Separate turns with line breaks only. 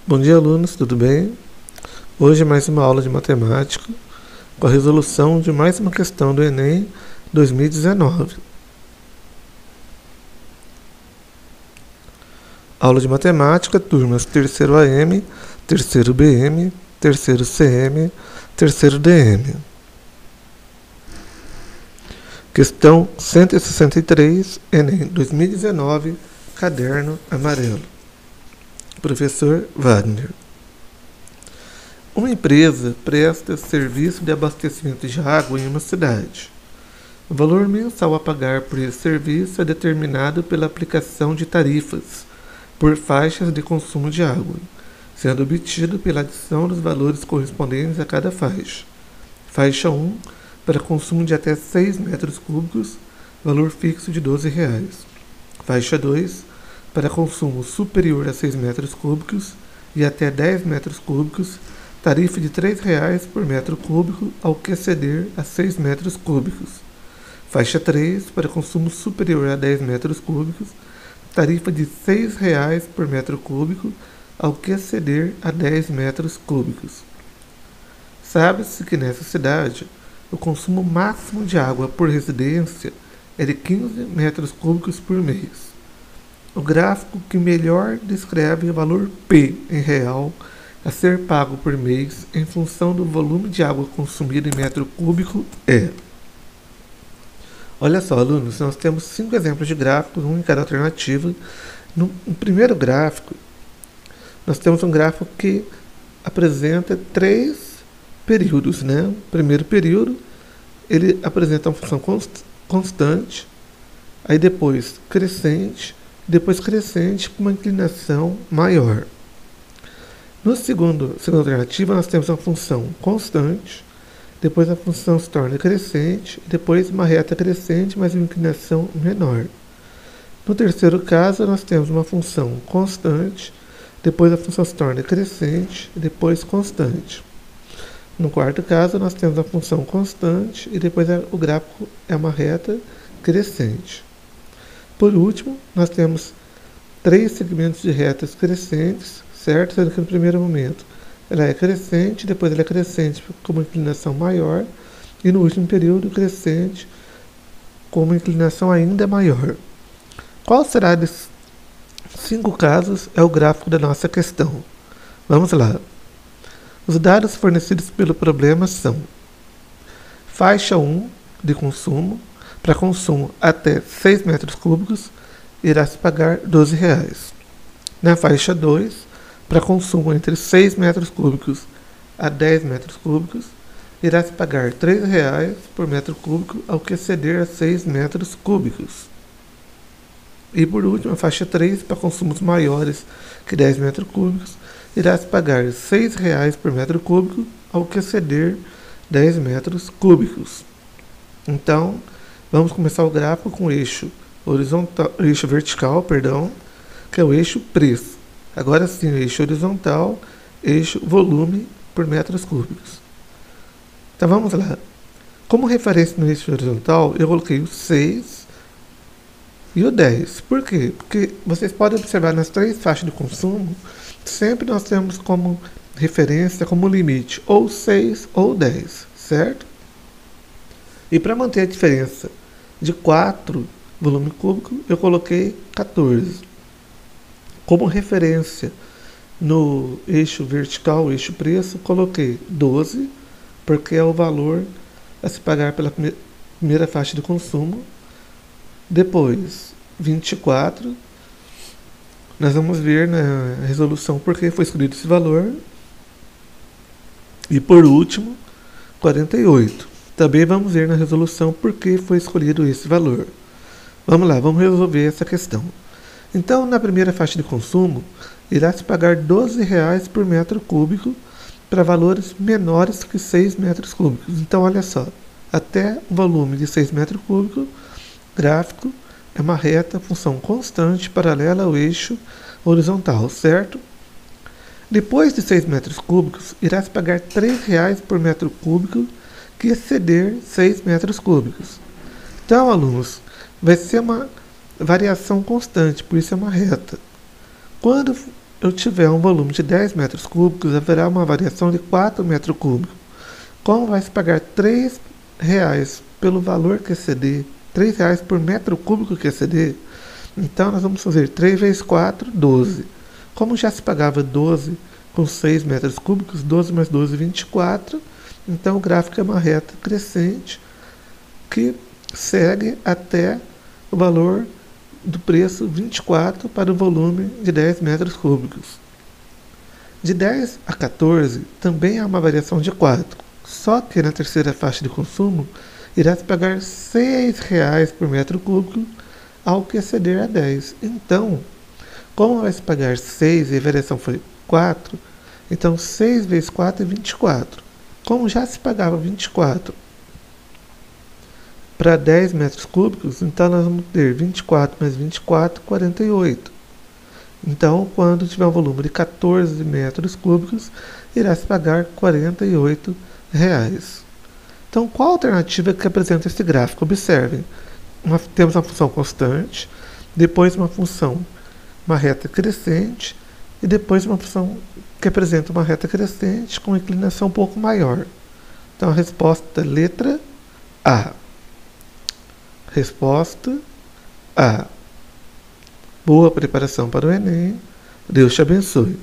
Bom dia, alunos, tudo bem? Hoje é mais uma aula de matemática com a resolução de mais uma questão do Enem 2019. Aula de matemática, turmas 3º AM, 3º BM, 3º CM, 3º DM. Questão 163, Enem 2019, caderno amarelo. Professor Wagner. Uma empresa presta serviço de abastecimento de água em uma cidade. O valor mensal a pagar por esse serviço é determinado pela aplicação de tarifas por faixas de consumo de água, sendo obtido pela adição dos valores correspondentes a cada faixa. Faixa 1, para consumo de até 6 metros cúbicos, valor fixo de R$ 12. Faixa 2, para consumo superior a 6 metros cúbicos e até 10 metros cúbicos, tarifa de R$ 3,00 por metro cúbico ao que exceder a 6 metros cúbicos. Faixa 3, para consumo superior a 10 metros cúbicos, tarifa de R$ 6,00 por metro cúbico ao que exceder a 10 metros cúbicos. Sabe-se que nessa cidade, o consumo máximo de água por residência é de 15 metros cúbicos por mês. O gráfico que melhor descreve o valor P em real a ser pago por mês em função do volume de água consumido em metro cúbico é. Olha só, alunos, nós temos 5 exemplos de gráficos, um em cada alternativa. No primeiro gráfico, nós temos um gráfico que apresenta 3 períodos, né? O primeiro período, ele apresenta uma função constante, aí depois crescente com uma inclinação maior. No segunda alternativa, nós temos uma função constante, depois a função se torna crescente, depois uma reta crescente, mas uma inclinação menor. No terceiro caso, nós temos uma função constante, depois a função se torna crescente, depois constante. No quarto caso, nós temos a função constante e depois o gráfico é uma reta crescente. Por último, nós temos 3 segmentos de retas crescentes, certo? Sendo que no primeiro momento ela é crescente, depois ela é crescente com uma inclinação maior e no último período crescente com uma inclinação ainda maior. Qual será desses 5 casos é o gráfico da nossa questão? Vamos lá. Os dados fornecidos pelo problema são: faixa 1 de consumo, para consumo até 6 metros cúbicos, irá se pagar R$ 12. Na faixa 2, para consumo entre 6 metros cúbicos a 10 metros cúbicos, irá se pagar R$ 3,00 por metro cúbico ao que exceder a 6 metros cúbicos. E por último, a faixa 3, para consumos maiores que 10 metros cúbicos, irá se pagar R$ 6,00 por metro cúbico ao que exceder 10 metros cúbicos. Então, vamos começar o gráfico com o eixo vertical, que é o eixo preço. Agora sim, o eixo horizontal, eixo volume por metros cúbicos. Então vamos lá. Como referência no eixo horizontal, eu coloquei o 6 e o 10. Por quê? Porque vocês podem observar nas 3 faixas de consumo, sempre nós temos como referência, como limite, ou 6 ou 10, certo? E para manter a diferença de 4 volume cúbico, eu coloquei 14. Como referência no eixo vertical, eixo preço, coloquei 12, porque é o valor a se pagar pela primeira faixa de consumo. Depois, 24. Nós vamos ver na resolução por que foi escolhido esse valor. E por último, 48. Também vamos ver na resolução por que foi escolhido esse valor. Vamos lá, vamos resolver essa questão. Então, na primeira faixa de consumo, irá se pagar R$ 12,00 por metro cúbico para valores menores que 6 metros cúbicos. Então, olha só, até o volume de 6 metros cúbicos, gráfico é uma reta, função constante, paralela ao eixo horizontal, certo? Depois de 6 metros cúbicos, irá se pagar R$ 3,00 por metro cúbico que exceder 6 metros cúbicos. Então, alunos, vai ser uma variação constante, por isso é uma reta. Quando eu tiver um volume de 10 metros cúbicos, haverá uma variação de 4 metros cúbicos. Como vai se pagar R$3 pelo valor que exceder, R$3 por metro cúbico que exceder, então nós vamos fazer 3 vezes 4, 12. Como já se pagava 12 com 6 metros cúbicos, 12 mais 12, 24. Então o gráfico é uma reta crescente que segue até o valor do preço 24 para o volume de 10 metros cúbicos. De 10 a 14 também há uma variação de 4, só que na terceira faixa de consumo irá se pagar R$6 por metro cúbico ao que exceder a 10. Então, como vai se pagar 6 e a variação foi 4, então 6 vezes 4 é 24. Como já se pagava 24 para 10 metros cúbicos, então nós vamos ter 24 mais 24, 48. Então, quando tiver um volume de 14 metros cúbicos, irá se pagar R$48. Então, qual a alternativa que apresenta esse gráfico? Observem, temos uma função constante, depois uma reta crescente, e depois uma função que apresenta uma reta crescente com inclinação um pouco maior. Então, a resposta é letra A. Resposta A. Boa preparação para o Enem. Deus te abençoe.